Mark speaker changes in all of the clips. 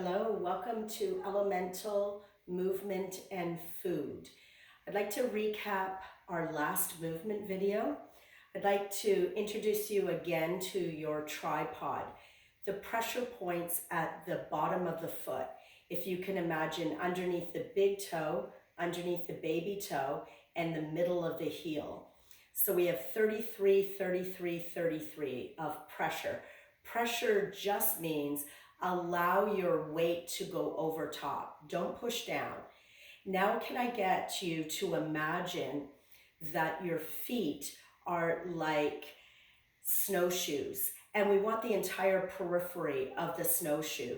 Speaker 1: Hello, welcome to Elemental Movement and Food. I'd like to recap our last movement video. I'd like to introduce you again to your tripod. The pressure points at the bottom of the foot. If you can imagine underneath the big toe, underneath the baby toe, and the middle of the heel. So we have 33, 33, 33 of pressure. Pressure just means allow your weight to go over top. Don't push down. Now can I get you to imagine that your feet are like snowshoes and we want the entire periphery of the snowshoe.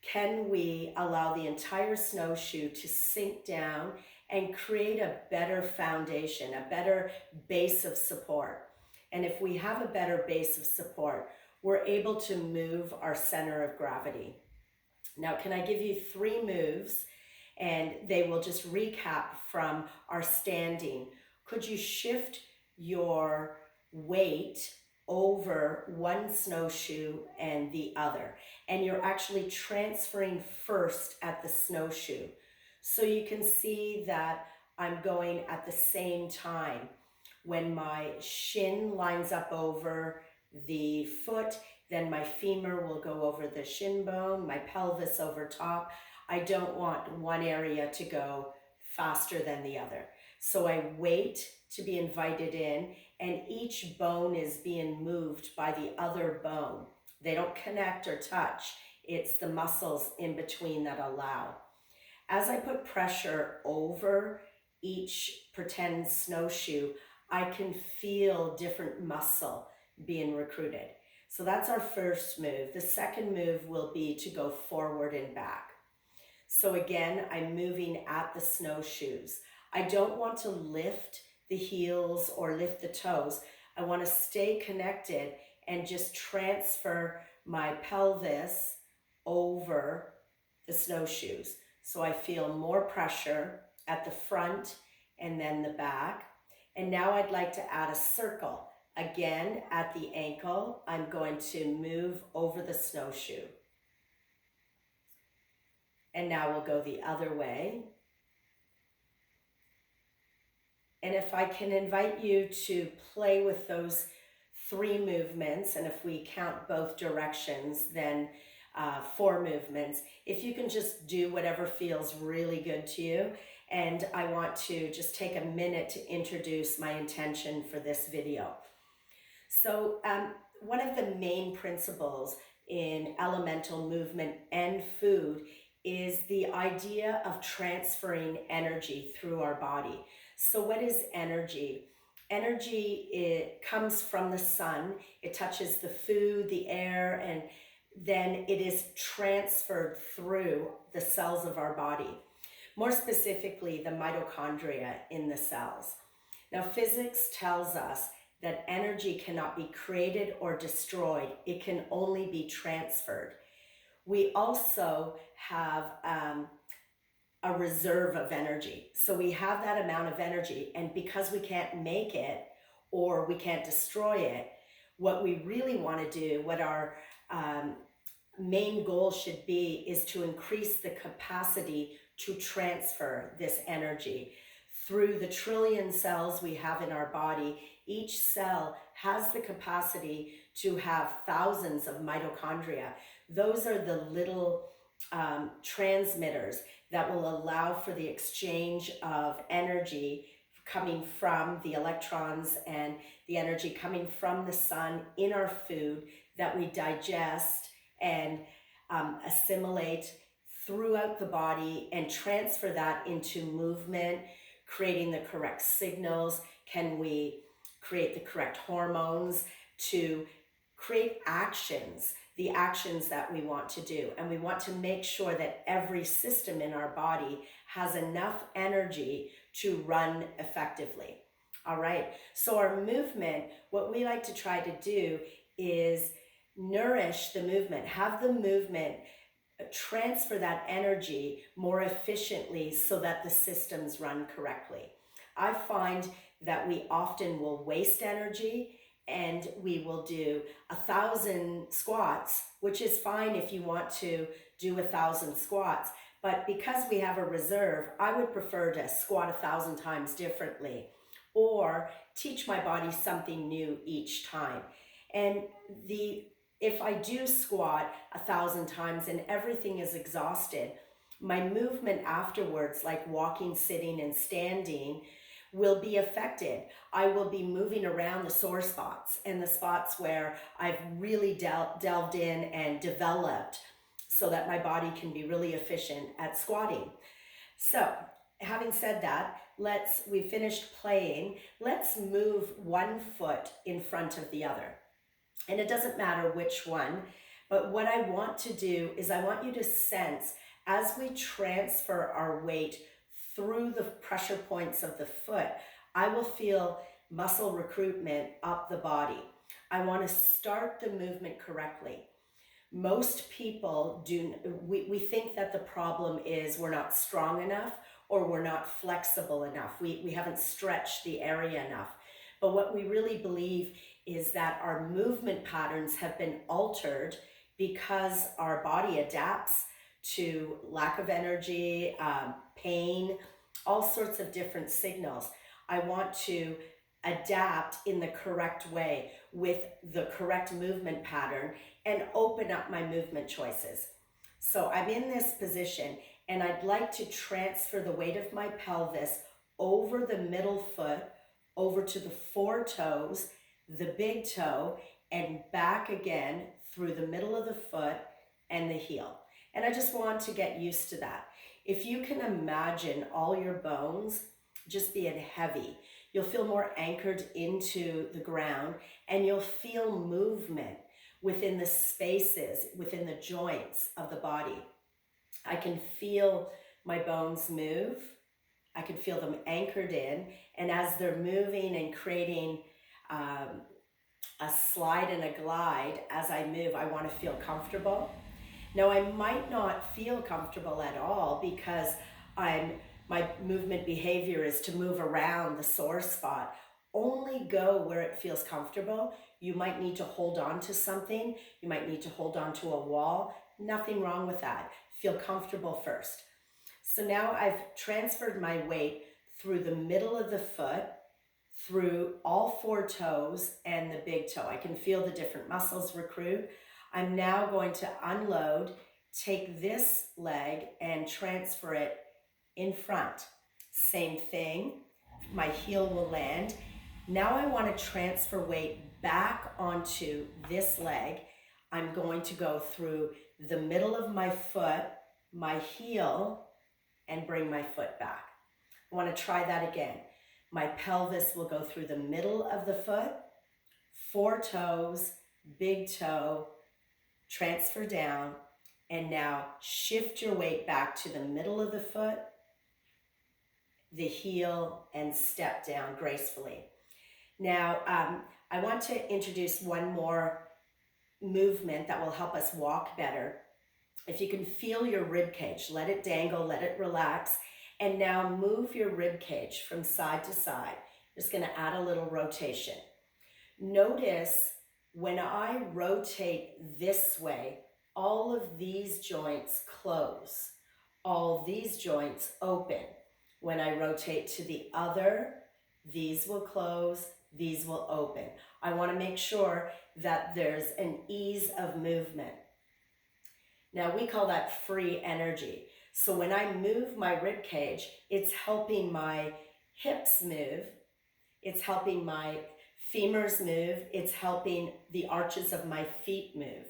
Speaker 1: Can we allow the entire snowshoe to sink down and create a better foundation, a better base of support? And if we have a better base of support, we're able to move our center of gravity. Now, can I give you 3 moves and they will just recap from our standing? Could you shift your weight over one snowshoe and the other? And you're actually transferring first at the snowshoe. So you can see that I'm going at the same time. When my shin lines up over the foot, then my femur will go over the shin bone, my pelvis over top. I don't want one area to go faster than the other. So I wait to be invited in, and each bone is being moved by the other bone. They don't connect or touch. It's the muscles in between that allow. As I put pressure over each pretend snowshoe, I can feel different muscle being recruited. So that's our first move. The second move will be to go forward and back. So again, I'm moving at the snowshoes. I don't want to lift the heels or lift the toes. I want to stay connected and just transfer my pelvis over the snowshoes. So I feel more pressure at the front and then the back. And now I'd like to add a circle. Again, at the ankle, I'm going to move over the snowshoe. And now we'll go the other way. And if I can invite you to play with those 3 movements, and if we count both directions, then 4 movements. If you can just do whatever feels really good to you. And I want to just take a minute to introduce my intention for this video. So one of the main principles in elemental movement and food is the idea of transferring energy through our body. So what is energy? Energy, it comes from the sun. It touches the food, the air, and then it is transferred through the cells of our body. More specifically, the mitochondria in the cells. Now, physics tells us that energy cannot be created or destroyed. It can only be transferred. We also have a reserve of energy. So we have that amount of energy, and because we can't make it or we can't destroy it, what we really want to do, what our main goal should be, is to increase the capacity to transfer this energy. Through the trillion cells we have in our body, each cell has the capacity to have thousands of mitochondria. Those are the little transmitters that will allow for the exchange of energy coming from the electrons and the energy coming from the sun in our food that we digest and assimilate throughout the body and transfer that into movement, creating the correct signals. Can we create the correct hormones to create actions, the actions that we want to do? And we want to make sure that every system in our body has enough energy to run effectively. All right, so our movement, what we like to try to do is nourish the movement, have the movement transfer that energy more efficiently so that the systems run correctly. I find that we often will waste energy and we will do 1,000 squats, which is fine if you want to do 1,000 squats. But because we have a reserve, I would prefer to squat 1,000 times differently or teach my body something new each time. And if I do squat 1,000 times and everything is exhausted, my movement afterwards, like walking, sitting, and standing, will be affected. I will be moving around the sore spots and the spots where I've really delved in and developed so that my body can be really efficient at squatting. So, having said that, we finished playing. Let's move one foot in front of the other. And it doesn't matter which one, but what I want to do is I want you to sense as we transfer our weight through the pressure points of the foot, I will feel muscle recruitment up the body. I want to start the movement correctly. Most people we think that the problem is we're not strong enough or we're not flexible enough. We haven't stretched the area enough. But what we really believe is that our movement patterns have been altered because our body adapts to lack of energy, pain, all sorts of different signals. I want to adapt in the correct way with the correct movement pattern and open up my movement choices. So I'm in this position and I'd like to transfer the weight of my pelvis over the middle foot, over to the four toes, the big toe, and back again through the middle of the foot and the heel. And I just want to get used to that. If you can imagine all your bones just being heavy, you'll feel more anchored into the ground and you'll feel movement within the spaces, within the joints of the body. I can feel my bones move. I can feel them anchored in. And as they're moving and creating a slide and a glide, as I move, I want to feel comfortable. Now, I might not feel comfortable at all because my movement behavior is to move around the sore spot. Only go where it feels comfortable. You might need to hold on to something. You might need to hold on to a wall. Nothing wrong with that. Feel comfortable first. So now I've transferred my weight through the middle of the foot, through all four toes and the big toe. I can feel the different muscles recruit. I'm now going to unload, take this leg and transfer it in front. Same thing, my heel will land. Now I want to transfer weight back onto this leg. I'm going to go through the middle of my foot, my heel, and bring my foot back. I want to try that again. My pelvis will go through the middle of the foot, four toes, big toe, transfer down, and now shift your weight back to the middle of the foot, the heel, and step down gracefully. Now, I want to introduce one more movement that will help us walk better. If you can feel your rib cage, let it dangle, let it relax, and now move your rib cage from side to side. Just going to add a little rotation. Notice when I rotate this way, all of these joints close. All these joints open. When I rotate to the other, these will close, these will open. I want to make sure that there's an ease of movement. Now we call that free energy. So when I move my rib cage, it's helping my hips move, it's helping my femurs move, it's helping the arches of my feet move.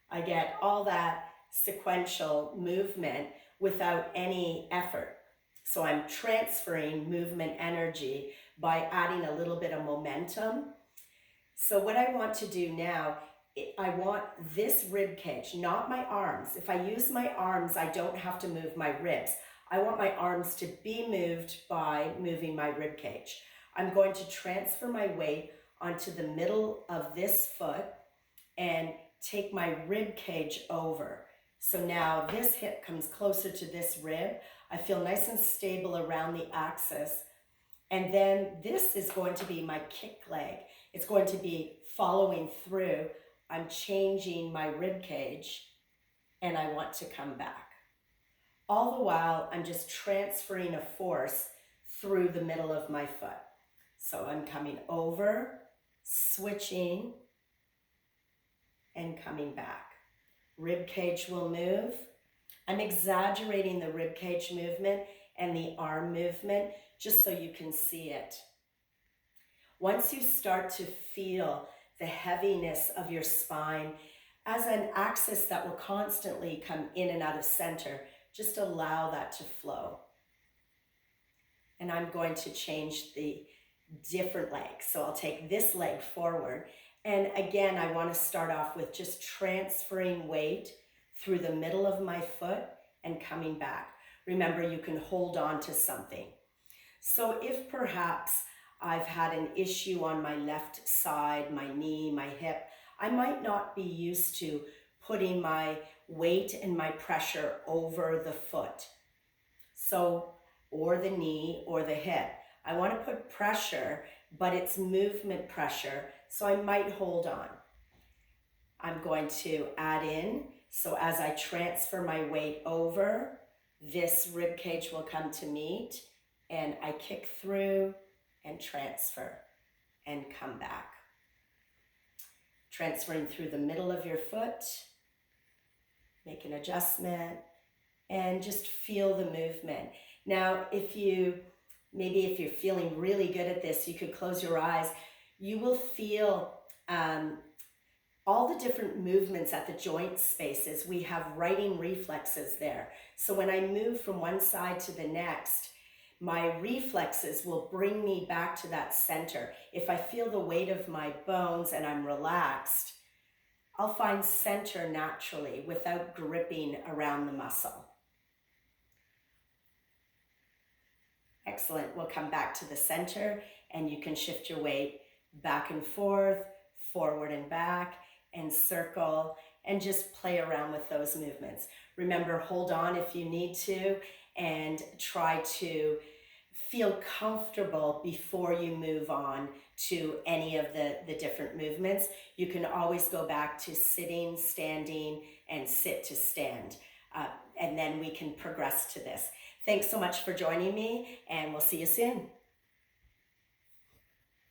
Speaker 1: I get all that sequential movement without any effort. So I'm transferring movement energy by adding a little bit of momentum. So what I want to do now, I want this rib cage, not my arms. If I use my arms, I don't have to move my ribs. I want my arms to be moved by moving my rib cage. I'm going to transfer my weight onto the middle of this foot and take my rib cage over. So now this hip comes closer to this rib. I feel nice and stable around the axis. And then this is going to be my kick leg. It's going to be following through. I'm changing my rib cage and I want to come back. All the while, I'm just transferring a force through the middle of my foot. So I'm coming over, switching, and coming back. Rib cage will move. I'm exaggerating the rib cage movement and the arm movement just so you can see it. Once you start to feel the heaviness of your spine as an axis that will constantly come in and out of center, just allow that to flow. And I'm going to change the different leg. So I'll take this leg forward. And again, I want to start off with just transferring weight through the middle of my foot and coming back. Remember, you can hold on to something. So if perhaps I've had an issue on my left side, my knee, my hip, I might not be used to putting my weight and my pressure over the foot. So, or the knee or the hip. I want to put pressure, but it's movement pressure, so I might hold on. I'm going to add in, so as I transfer my weight over, this rib cage will come to meet, and I kick through and transfer and come back. Transferring through the middle of your foot, make an adjustment, and just feel the movement. Now, if you're feeling really good at this, you could close your eyes. You will feel all the different movements at the joint spaces. We have righting reflexes there. So when I move from one side to the next, my reflexes will bring me back to that center. If I feel the weight of my bones and I'm relaxed, I'll find center naturally without gripping around the muscle. Excellent. We'll come back to the center and you can shift your weight back and forth, forward and back, and circle, and just play around with those movements. Remember, hold on if you need to, and try to feel comfortable before you move on to any of the different movements. You can always go back to sitting, standing, and sit to stand. And then we can progress to this. Thanks so much for joining me, and we'll see you soon.